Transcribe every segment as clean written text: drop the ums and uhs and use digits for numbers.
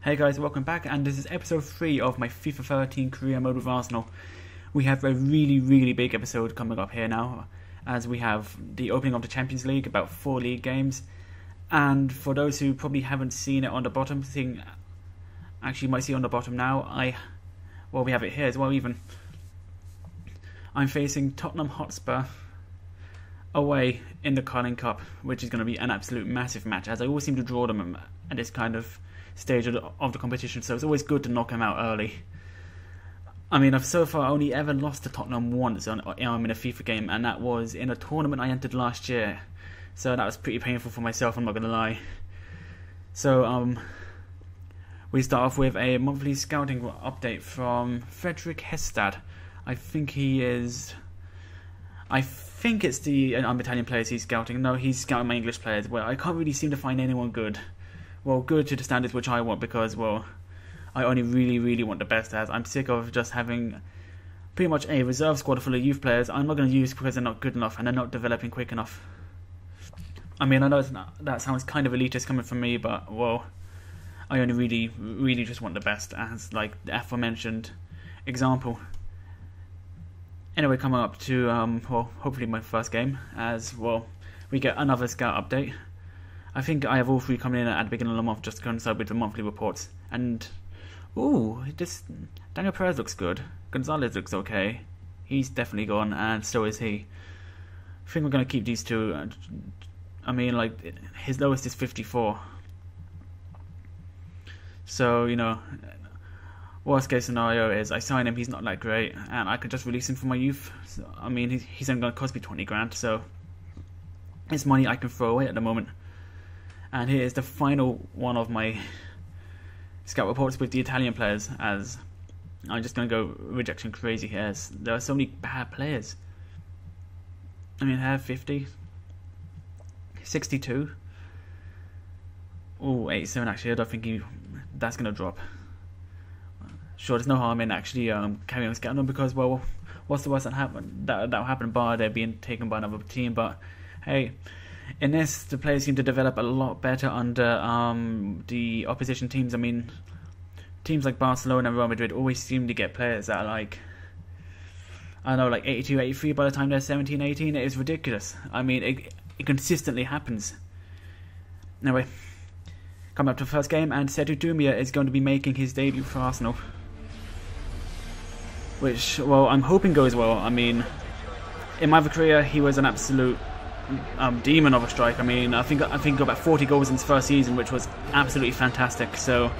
Hey guys, welcome back, and this is episode 3 of my FIFA 13 career mode with Arsenal. We have a really big episode coming up here now, as we have the opening of the Champions League, about 4 league games, and for those who probably haven't seen it on the bottom, actually might see on the bottom now, we have it here as well even. I'm facing Tottenham Hotspur away in the Carling Cup, which is going to be an absolute massive match, as I always seem to draw them at this kind of stage of the competition, so it's always good to knock them out early. I mean, I've so far only ever lost to Tottenham once in a FIFA game, and that was in a tournament I entered last year, so that was pretty painful for myself, I'm not going to lie. So we start off with a monthly scouting update from Frederick Hestad. I think it's the Italian players he's scouting. No, he's scouting my English players. Well, I can't really seem to find anyone good. Well, good to the standards which I want, because, well, I only really want the best, as I'm sick of just having pretty much a reserve squad full of youth players I'm not going to use because they're not good enough and they're not developing quick enough. I mean, I know that sounds kind of elitist coming from me, but, well, I only really just want the best, as, like, the aforementioned example. Anyway, coming up to, well, hopefully my first game, as, well, we get another scout update. I think I have all 3 coming in at the beginning of the month, just to coincide with the monthly reports. And, ooh, Daniel Perez looks good. Gonzalez looks okay. He's definitely gone, and so is he. I think we're going to keep these two. I mean, like, his lowest is 54. So, you know, worst case scenario is I sign him, he's not that great, and I could just release him for my youth. So, I mean, he's only going to cost me 20 grand, so it's money I can throw away at the moment. And here is the final one of my scout reports with the Italian players, as I'm just going to go rejection crazy here, as there are so many bad players. I mean, I have 50, 62, oh, 87 actually. I don't think that's going to drop. Sure, there's no harm in actually carrying on scouting them, because, well, what's the worst that will happen, bar they're being taken by another team. But hey, in this, the players seem to develop a lot better under the opposition teams. I mean, teams like Barcelona and Real Madrid always seem to get players that are like, I don't know, like 82, 83 by the time they're 17, 18. It is ridiculous. I mean, it consistently happens. Anyway, coming up to the first game, and Seydou Doumbia is going to be making his debut for Arsenal, which, well, I'm hoping goes well. I mean, in my career, he was an absolute demon of a strike. I mean, I think he got about 40 goals in his first season, which was absolutely fantastic. So,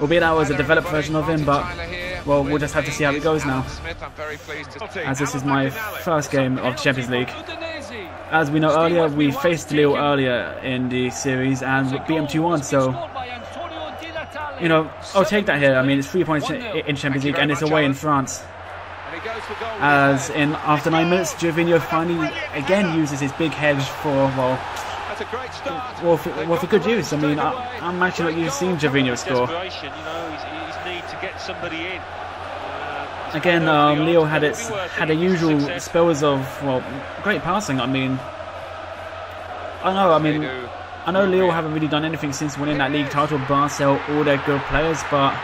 albeit that was a developed version of him, but, well, we'll just have to see how it goes now, as this is my first game of the Champions League. As we know earlier, we faced Lille earlier in the series and beat them 2-1, so, you know, I'll take that here. I mean, it's 3 points in Champions League, and it's away in France. As in, after 9 minutes, Gervinho finally again uses his big head for, for good use. I mean, I'm actually not used to seeing Gervinho score. Again, Leo had the usual spells of, well, great passing. I mean, I know Leo haven't really done anything since winning that league title, bar sell all their good players, but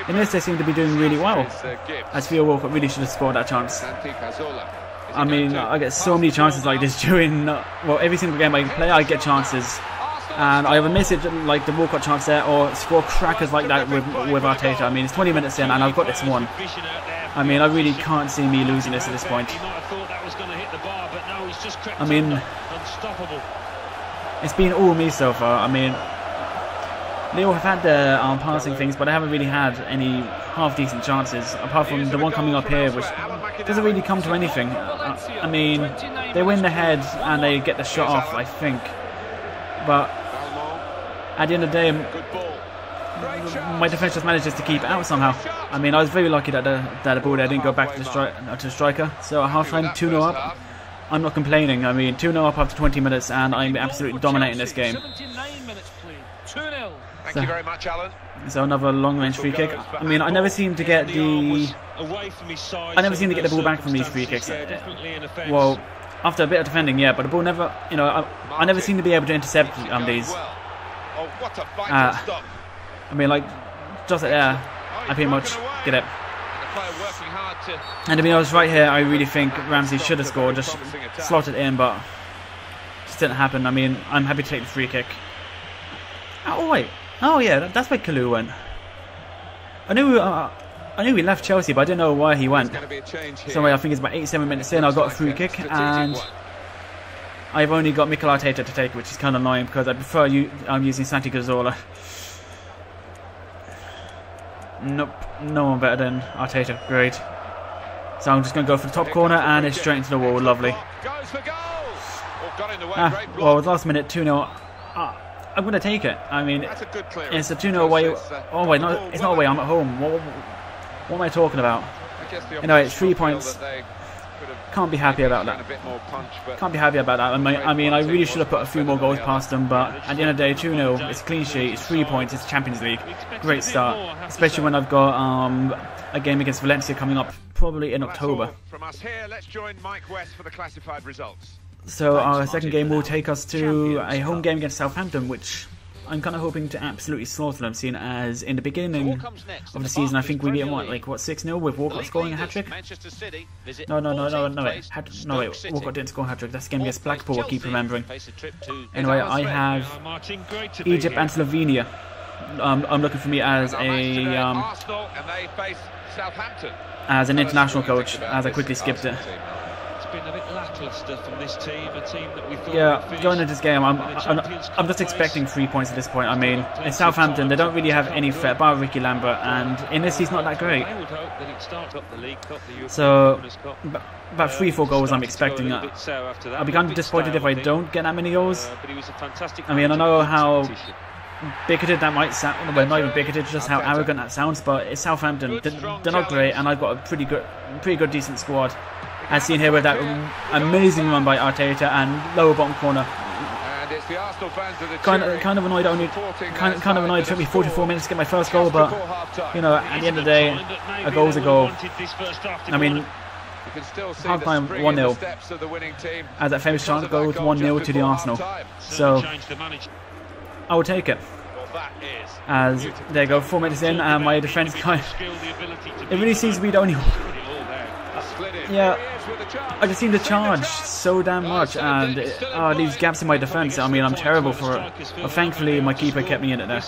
in this they seem to be doing really well, as Theo Walcott really should have scored that chance. I mean, I get so many chances like this during, well, every single game I play, I get chances, and I either miss it like the Walcott chance there, or score crackers like that with Arteta. I mean, it's 20 minutes in and I've got this one. I mean, I really can't see me losing this at this point. I mean, it's been all me so far. I mean, Leo have had their passing things, but I haven't really had any half-decent chances, apart from the one coming up here, which doesn't really come to anything. I mean, they win the head and they get the shot off, I think. But at the end of the day, my defence just manages to keep it out somehow. I mean, I was very lucky that the ball there didn't go back to the striker. So at half-time, 2-0 up. I'm not complaining. I mean, 2-0 up after 20 minutes, and I'm absolutely dominating this game. Thank you very much, Alan. So another long-range free kick. I mean, I never seem to get the ball back from these free kicks. Well, after a bit of defending, yeah, but the ball never, you know, I never seem to be able to intercept these. Oh, what a vital stop. I mean, like, just like there, I pretty much get it. And to be honest, right here, I really think Ramsey should have scored, just slotted in, but it just didn't happen. I mean, I'm happy to take the free kick. Oh, wait. Oh, yeah, that's where Kalou went. I knew he left Chelsea, but I didn't know why he went. So I think it's about 87 minutes in, I got a free kick, and I've only got Mikel Arteta to take, which is kind of annoying because I prefer I'm using Santi Cazorla. Nope, no one better than Arteta. Great. So I'm just going to go for the top corner, and it's straight into the wall. Lovely. Well, with last minute 2-0. I'm going to take it. I mean, it's a 2-0 away. Oh wait, no, it's not away. I'm at home. What am I talking about? Anyway, it's 3 points. Can't be happy about that. Can't be happy about that. I mean, I really should have put a few more goals past them, but at the end of the day, 2-0. It's a clean sheet. It's 3 points. It's Champions League. Great start, especially when I've got a game against Valencia coming up probably in October. From us here, let's join Mike West for the classified results. So our second game will take us to a home game against Southampton, which I'm kind of hoping to absolutely slaughter them, seeing as in the beginning of the season I think we beat them, what 6-0 with Walcott scoring a hat-trick? No, wait, Walcott didn't score a hat-trick, that's the game against Blackpool, I keep remembering. Anyway, I have Egypt and Slovenia. I'm looking for me as an international coach, as I quickly skipped it. Been a bit lackluster from this team, a team that we thought going into this game, I'm just expecting 3 points at this point. I mean, in Southampton, they don't really have any threat bar Ricky Lambert, and in this he's not that great. So, about 3-4 goals I'm expecting. I'll be kind of disappointed if I don't get that many goals. I mean, I know how bigoted that might sound, well, not even bigoted, just how arrogant that sounds, but it's Southampton. They're not great, and I've got a pretty good, decent squad. As seen here with that amazing run by Arteta and lower bottom corner. And it's the Arsenal fans that are kind of annoyed. Kind of annoyed. It took me 44 minutes to get my first goal, but you know, at the end of the day, a goal's a goal. I mean, half time 1-0. As that famous chance goes 1-0 to the Arsenal. So I will take it. As there you go, 4 minutes in, and my defence kind of, it really seems to be the only. Yeah, I just seem to charge so damn much, and these gaps in my defence. I mean, I'm terrible for it. But thankfully, my keeper kept me in it there.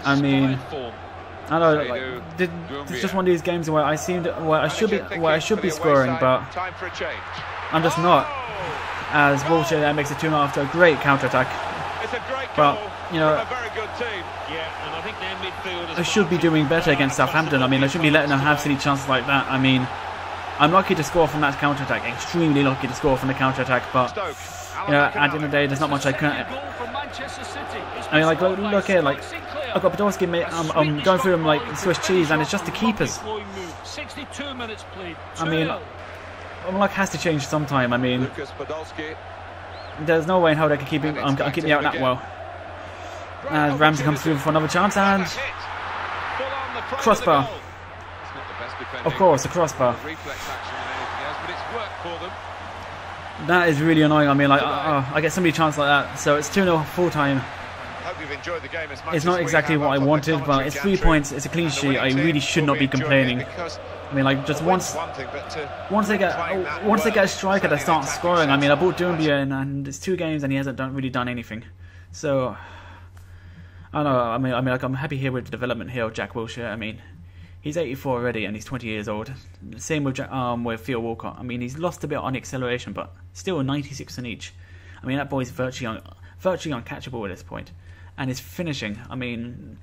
I mean, I don't know. Like, it's just one of these games where I should be scoring, but I'm just not. As Wilshere there makes it 2-0 after a great counter attack. But you know, I should be doing better against Southampton. I mean, I shouldn't be letting them have silly chances like that. I mean, I'm lucky to score from that counter-attack, extremely lucky to score from the counter-attack, but you know, at the end of the day, there's not much I can. I mean, like, look here, like, I've got Podolski, I'm going through them like Swiss cheese, and it's just the keepers. I mean, my luck has to change sometime. I mean, there's no way in hell they can keep me out that well. And Ramsey comes through for another chance, and crossbar. Of course, a crossbar. That is really annoying. I mean, like, I get so many chances like that. So it's 2-0 full time. It's not exactly what I wanted, but it's 3 points. It's a clean sheet. I really should not be complaining. I mean, like, just once they get a striker that starts scoring. I mean, I bought Doumbia in, and it's 2 games, and he hasn't really done anything. So I don't know. I mean, like, I'm happy here with the development here of Jack Wilshere. I mean, he's 84 already, and he's 20 years old. Same with Theo Walcott. I mean, he's lost a bit on acceleration, but still 96 on each. I mean, that boy's virtually uncatchable at this point. And his finishing, I mean,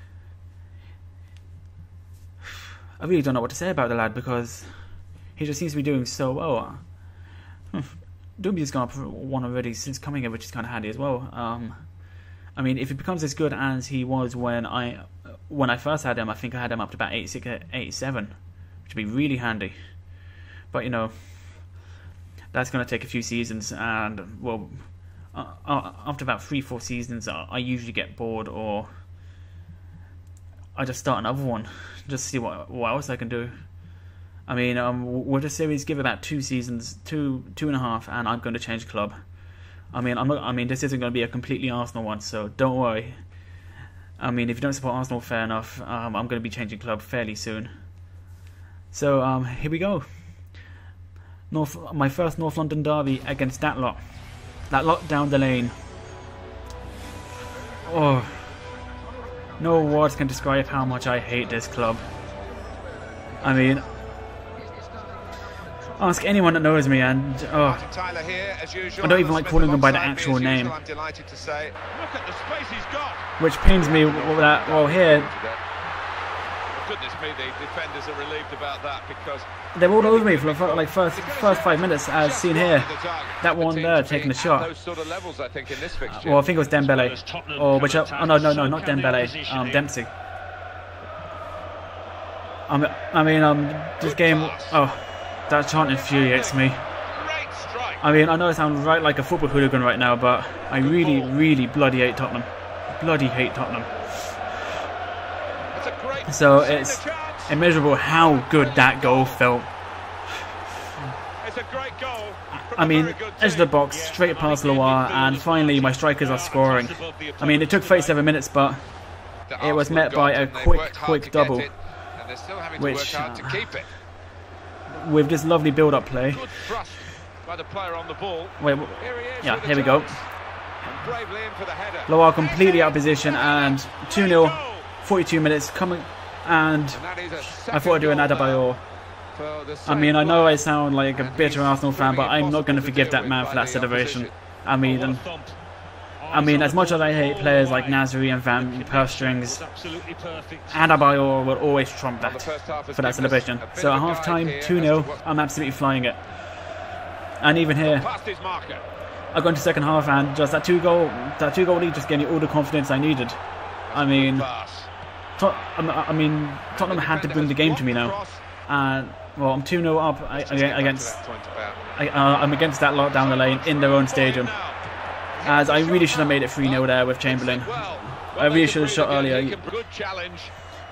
I really don't know what to say about the lad, because he just seems to be doing so well. Doumbia gone up for 1 already since coming here, which is kind of handy as well. I mean, if he becomes as good as he was when I first had him, I think I had him up to about 86, 87, which would be really handy. But you know, that's going to take a few seasons, and well, after about 3-4 seasons, I usually get bored, or I just start another one, just to see what else I can do. I mean, with the series, give it about 2 seasons, 2.5, and I'm going to change club. I mean, this isn't going to be a completely Arsenal one, so don't worry. I mean, if you don't support Arsenal, fair enough. I'm going to be changing club fairly soon. So, here we go. My first North London derby against that lot. That lot down the lane. Oh. No words can describe how much I hate this club. I mean, ask anyone that knows me, and I don't even like calling them by the actual name. Which pains me that, well, here, Goodness me, the defenders are relieved about that because they're all over me for like first 5 minutes, as seen here. That one there taking the shot. Well, I think it was Dembele, or which? Oh no, not Dembele. Dempsey. I mean, this game. Oh, that chant infuriates me. I mean, I know I sound right like a football hooligan right now, but I really, really bloody hate Tottenham. Bloody hate Tottenham. So it's immeasurable how good that goal felt. I mean, edge of the box, straight past Loire, and finally my strikers are scoring. I mean, it took 37 minutes, but it was met by a quick double, which, with this lovely build-up play. Wait, yeah, here we go. Loire completely out of position, and 2-0. 42 minutes coming, and I thought I'd do an Adebayor. I mean, I know I sound like a bitter Arsenal fan, but I'm not going to forgive that man for that celebration. I mean, as much as I hate players like Nasri and Van Perstrings, Adebayor will always trump that for that celebration. So at half time, 2-0, I'm absolutely flying it. And even here, I go into second half, and just that two goal lead just gave me all the confidence I needed. I mean, Tottenham had to bring the game to me now. Well, I'm 2-0 up I'm against that lot down the lane in their own stadium. As I really should have made it 3-0 there with Chamberlain. I really should have shot earlier. You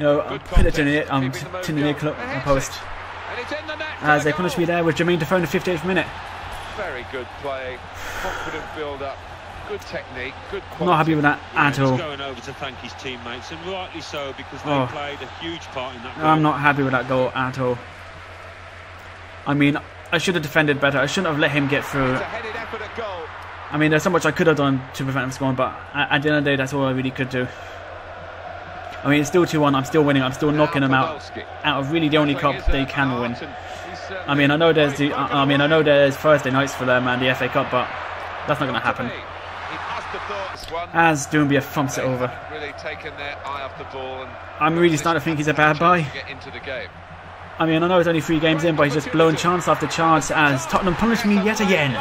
know, put it to the near post. As they punished me there with Jermaine Defoe in the 58th minute. Very good play, confident build-up. Good technique, good quality. Not happy with that at all. Going over to thank his teammates, and rightly so, because they played a huge part in that goal. I'm not happy with that goal at all. I mean, I should have defended better. I shouldn't have let him get through. I mean, there's so much I could have done to prevent him scoring, but at the end of the day, that's all I really could do. I mean, it's still 2-1. I'm still winning. I'm still knocking them out of really the only cup they can win. I mean, I know there's Thursday nights for them and the FA Cup, but that's not going to happen. As Doumbia thumps it over. I'm really starting to think he's a bad buy. I mean, I know it's only 3 games in, but he's just blown chance after chance as Tottenham punish me yet again.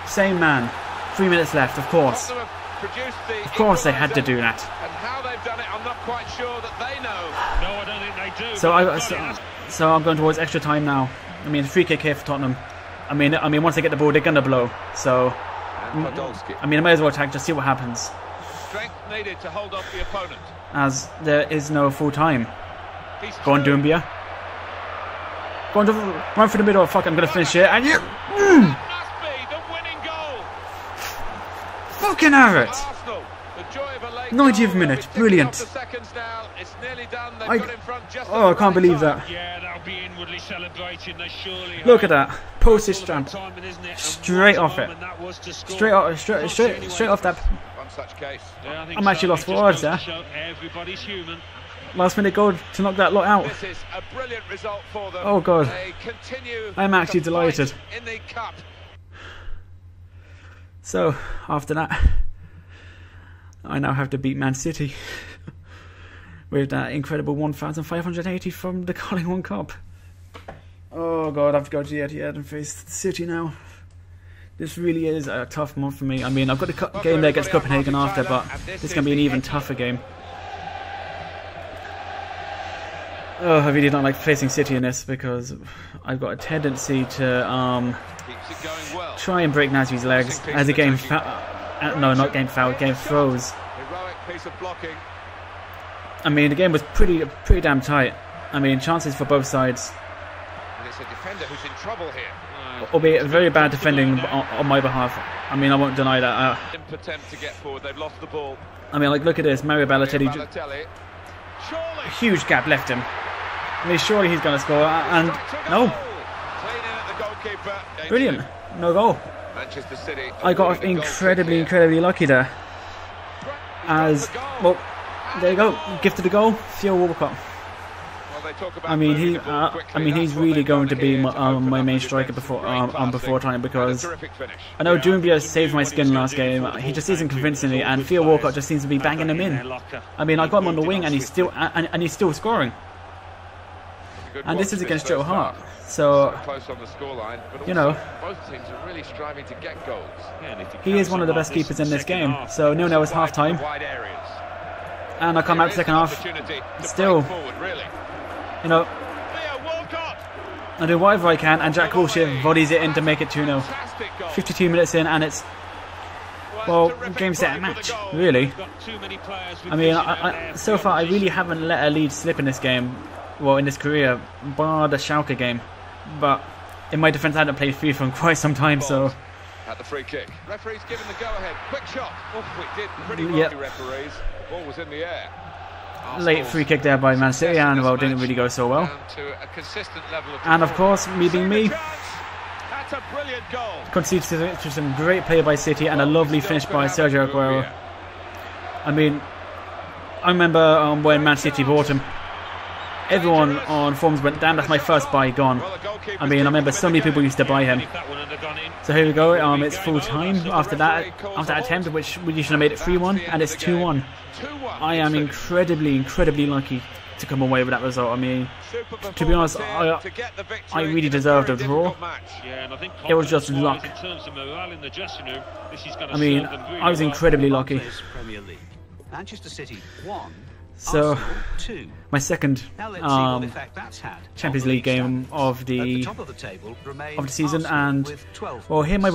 Same man. 3 minutes left, of course. Of course they had to do that. So I'm going towards extra time now. I mean, free kick here for Tottenham. I mean, once they get the ball, they're going to blow. So, I mean, I may as well attack, just see what happens. Strength needed to hold off the opponent. As there is no full time. Go on, Doumbia. Go on, run through the middle. Fuck, I'm going to finish here. And you... That must be the winning goal. Fucking have it. 90th minute. Brilliant. I can't believe that. Look at that. Postage stamp. Straight off it. Straight off that. I'm actually lost for words there. Last minute goal to knock that lot out. Oh god. I'm actually delighted. So, after that, I now have to beat Man City with that incredible 1,580 from the Carling One Cup. Oh god, I've got to go to Etihad and face City now. This really is a tough month for me. I mean, I've got a game there against Copenhagen after, but this is going to be an even tougher game. Oh, I really don't like facing City in this because I've got a tendency to try and break Nasri's legs as a game game throws. I mean, the game was pretty damn tight. I mean, chances for both sides. And it's a defender who's in trouble here. albeit very bad defending on my behalf. I mean, I won't deny that. Impotent to get forward. They've lost the ball. I mean, like, look at this. Mario Balotelli. Huge gap left him. I mean, surely he's going to score. And no. Brilliant. No goal. Manchester City. I got incredibly lucky there. As, well, there you go. Gifted a goal. Theo Walcott. I mean, he's really going to be my main striker before time, because I know Doumbia saved my skin last game. He just isn't convincing me, and Theo Walcott just seems to be banging him in. I mean, I got him on the wing, and he's still scoring. And this is against Joe Hart, so you know, he is one of the best keepers in this game. So 0-0 is half time, and I come out second half. Still, you know, I do whatever I can, and Jack Wilshere volleys it in to make it 2-0. 52 minutes in, and it's, well, game, set, and match, really. I mean, so far I really haven't let a lead slip in this game, well, in this career, bar the Schalke game. But in my defence, I haven't played FIFA in quite some time, so... At the free kick. Referee's given the go-ahead. Quick shot. Oh, it did pretty well, the referees. The ball was in the air. Late free kick there by Man City, and well, didn't really go so well. And of course, me being me, conceded to some great play by City and a lovely finish by Sergio Aguero. I mean, I remember when Man City bought him, everyone on forums went, damn, that's my first buy gone. I mean, I remember so many people used to buy him. So here we go, it's full time after that attempt, which we should have made it 3-1, and it's 2-1. I am incredibly lucky to come away with that result. I mean, to be honest, I really deserved a draw. It was just luck. I mean, I was incredibly lucky. So, my second Champions League game of the season, and well, here my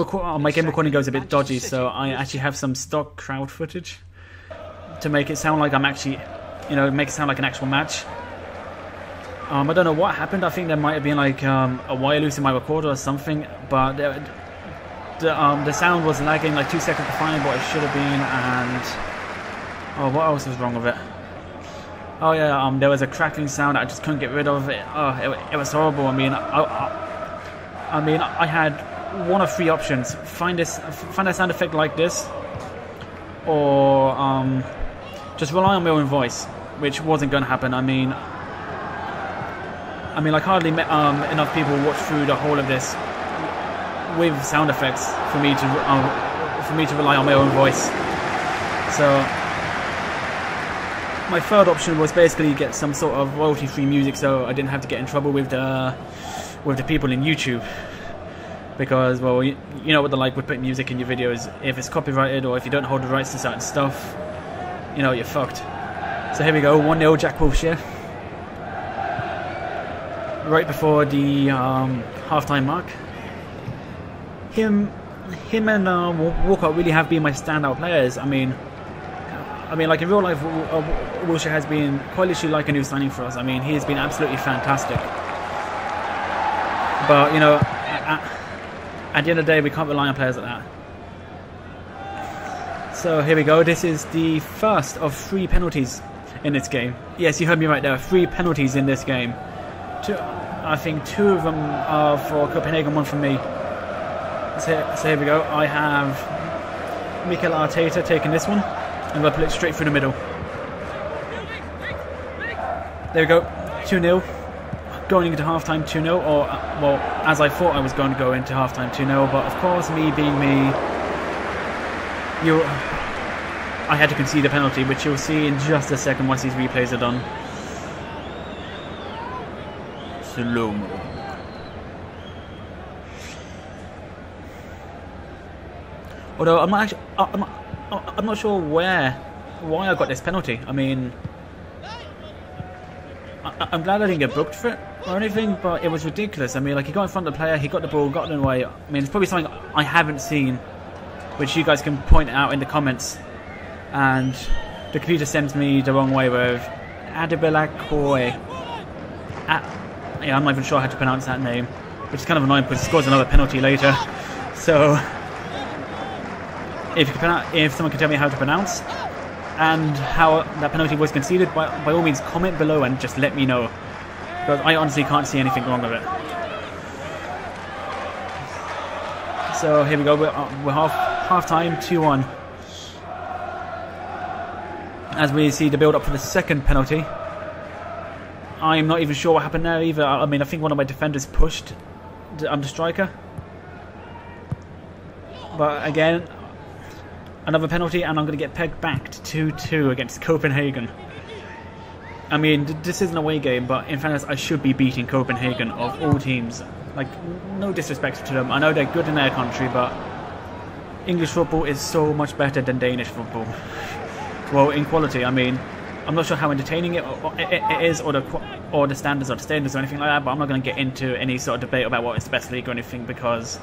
game recording goes a bit dodgy, so I actually have some stock crowd footage to make it sound like I'm actually, you know, make it sound like an actual match. I don't know what happened. I think there might have been like a wire loose in my recorder or something, but the sound was lagging like 2 seconds behind what it should have been, and what else was wrong with it? Oh yeah, there was a crackling sound I just couldn't get rid of. It was horrible. I mean, I had one of three options: find a sound effect like this, or just rely on my own voice, which wasn't going to happen. I mean, like hardly enough people watched through the whole of this with sound effects for me to rely on my own voice. So my third option was basically get some sort of royalty-free music, so I didn't have to get in trouble with the people in YouTube. Because, well, you know what they're like with putting music in your videos. If it's copyrighted or if you don't hold the rights to certain stuff, you know, you're fucked. So here we go, 1-0 Jack Wilshere. Right before the half-time mark. Him and Walcott really have been my standout players. I mean, like in real life, Wilshere has been quite literally like a new signing for us. I mean, he has been absolutely fantastic. But, you know, at the end of the day, we can't rely on players like that. So here we go. This is the first of 3 penalties in this game. Yes, you heard me right. There are 3 penalties in this game. I think 2 of them are for Copenhagen, 1 for me. So here we go. I have Mikel Arteta taking this one. I'm going to put it straight through the middle. There we go. 2-0. Going into half-time 2-0, or, well, as I thought I was going to go into half-time 2-0, but of course, me being me, I had to concede a penalty, which you'll see in just a second once these replays are done. Slow-mo. Although, I'm not sure why I got this penalty. I mean, I'm glad I didn't get booked for it or anything, but it was ridiculous. I mean, like, he got in front of the player, he got the ball, got in the way. I mean, it's probably something I haven't seen, which you guys can point out in the comments. And the computer sends me the wrong way with Adebilakoi. Yeah, I'm not even sure how to pronounce that name. which is kind of annoying because he scores another penalty later. So if someone can tell me how to pronounce and how that penalty was conceded, by all means comment below and just let me know, because I honestly can't see anything wrong with it. So here we go, we're half time, 2-1. As we see the build up for the second penalty. I'm not even sure what happened there either. I mean, I think one of my defenders pushed the striker. But again, another penalty, and I'm going to get pegged back to 2-2 against Copenhagen. I mean, this is an away game, but in fairness, I should be beating Copenhagen of all teams. Like, no disrespect to them. I know they're good in their country, but English football is so much better than Danish football. Well, in quality, I mean, I'm not sure how entertaining it is, or the standards or the standards or anything like that, but I'm not going to get into any sort of debate about what is the best league or anything, because,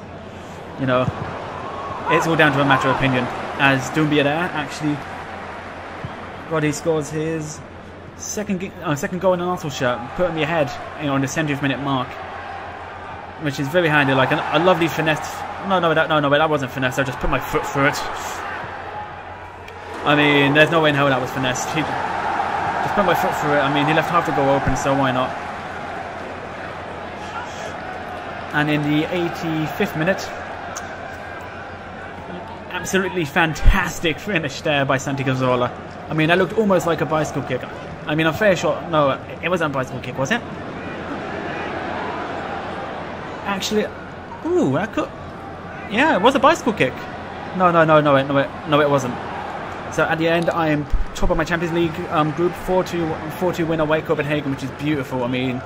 you know, it's all down to a matter of opinion. As Doumbia there, actually, God, he scores his second goal in an Arsenal shirt, putting me ahead, you know, on the 70th minute mark, which is very handy. Like a lovely finesse. No, that wasn't finesse. I just put my foot through it. I mean, there's no way in hell that was finesse. He just put my foot through it. I mean, he left half the goal open, so why not? And in the 85th minute, absolutely fantastic finish there by Santi Cazorla. I mean, that looked almost like a bicycle kick. I mean, I'm fair sure. No, it wasn't a bicycle kick, was it? Actually, ooh, that could. Yeah, it was a bicycle kick. No, it wasn't. So at the end, I am top of my Champions League group, 4-2 win away Copenhagen, which is beautiful. I mean,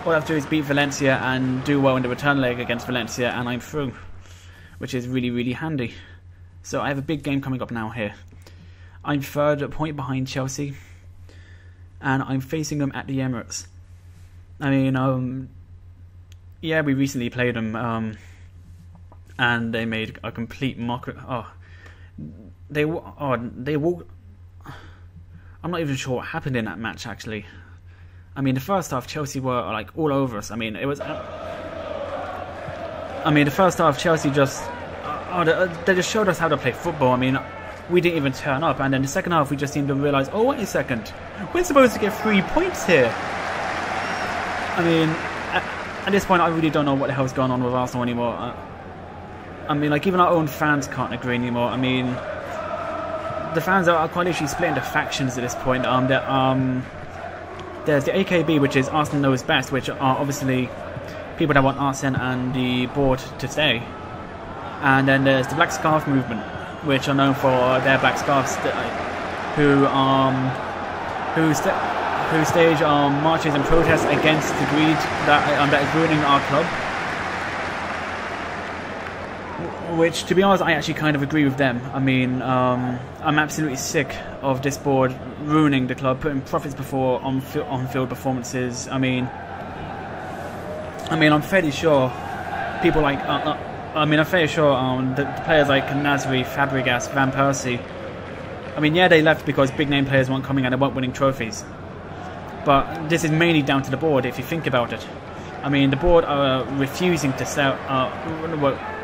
all I have to do is beat Valencia and do well in the return leg against Valencia, and I'm through, which is really, really handy. So I have a big game coming up now here. I'm third, a point behind Chelsea, and I'm facing them at the Emirates. I mean, yeah, we recently played them, and they made a complete mockery. They walked. I'm not even sure what happened in that match, actually. I mean, the first half, Chelsea were like all over us. I mean, it was. The first half, Chelsea just. They just showed us how to play football. I mean, we didn't even turn up, and then the second half, we just seemed to realise, oh, wait a second, we're supposed to get 3 points here. I mean, at this point, I really don't know what the hell's going on with Arsenal anymore. I mean, like, even our own fans can't agree anymore. I mean, the fans are quite literally split into factions at this point. There's the AKB, which is Arsenal knows best, which are obviously people that want Arsene and the board to stay. And then there's the Black Scarf movement, which are known for their black scarves, who stage marches and protests against the greed that is ruining our club. Which, to be honest, I actually kind of agree with them. I mean, I'm absolutely sick of this board ruining the club, putting profits before on-field performances. I mean, I'm fairly sure people like. I'm fairly sure the players like Nasri, Fabregas, Van Persie. I mean, yeah, they left because big-name players weren't coming and they weren't winning trophies. But this is mainly down to the board, if you think about it. I mean, the board are refusing to sell.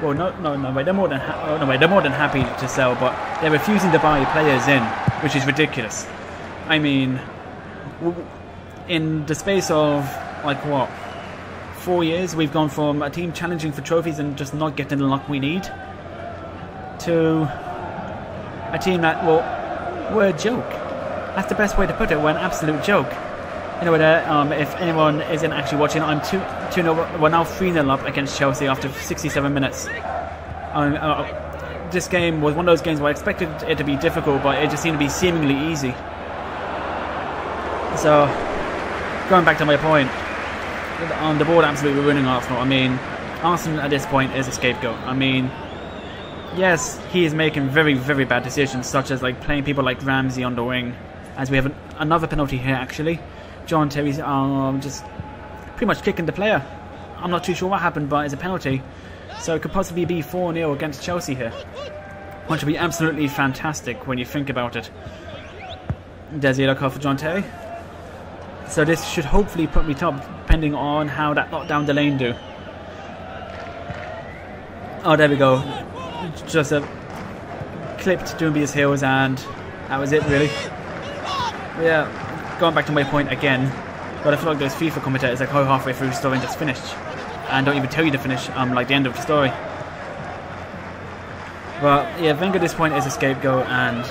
Well, no, wait. They're more than happy to sell, but they're refusing to buy players in, which is ridiculous. I mean, in the space of like what, 4 years, we've gone from a team challenging for trophies and just not getting the luck we need, to a team that, well, we're a joke. That's the best way to put it. We're an absolute joke. Anyway, if anyone isn't actually watching, I'm 2-0. We're now 3-0 up against Chelsea after 67 minutes. This game was one of those games where I expected it to be difficult, but it just seemed to be seemingly easy. So, going back to my point, the board absolutely ruining Arsenal. I mean, Arsenal at this point is a scapegoat. I mean, yes, he is making very, very bad decisions, such as like playing people like Ramsey on the wing, as we have another penalty here, actually. John Terry's just pretty much kicking the player. I'm not too sure what happened, but it's a penalty. So it could possibly be 4-0 against Chelsea here. Which would be absolutely fantastic when you think about it. There's the yellow card for John Terry. So this should hopefully put me top, depending on how that knockdown the lane do. Oh, there we go. Just a clipped Doombe's heels, and that was it, really. Yeah, going back to my point again, but I feel like those FIFA commentators like, oh, halfway through the story and just finished, and don't even tell you to finish, like the end of the story. But yeah, Wenger at this point is a scapegoat, and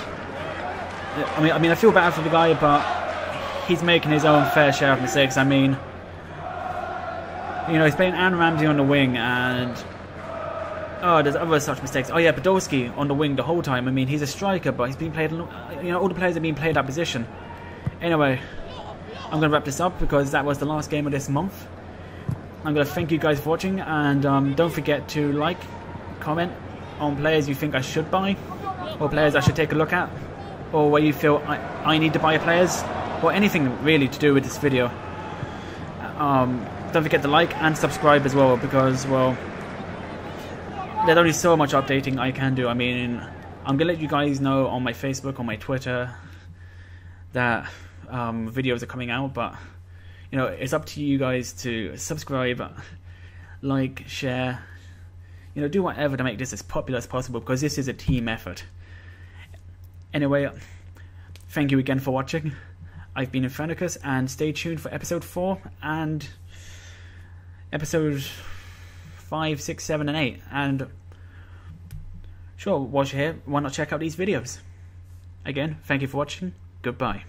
I mean, I feel bad for the guy, but he's making his own fair share of mistakes. I mean, you know, he's playing Aaron Ramsey on the wing, and oh, there's other such mistakes. Oh yeah, Podolski on the wing the whole time. I mean, he's a striker, but he's being played, you know, all the players are being played that position. Anyway, I'm going to wrap this up because that was the last game of this month. I'm going to thank you guys for watching, and don't forget to like, comment on players you think I should buy, or players I should take a look at, or where you feel I need to buy players, or anything really to do with this video. Don't forget to like and subscribe as well, because, well, there's only so much updating I can do. I mean, I'm going to let you guys know on my Facebook, on my Twitter, that videos are coming out, but, you know, it's up to you guys to subscribe, like, share, you know, do whatever to make this as popular as possible, because this is a team effort. Anyway, thank you again for watching. I've been Infernicus, and stay tuned for episode 4 and episode 5, 6, 7, and 8. And sure, while you're here, why not check out these videos? Again, thank you for watching. Goodbye.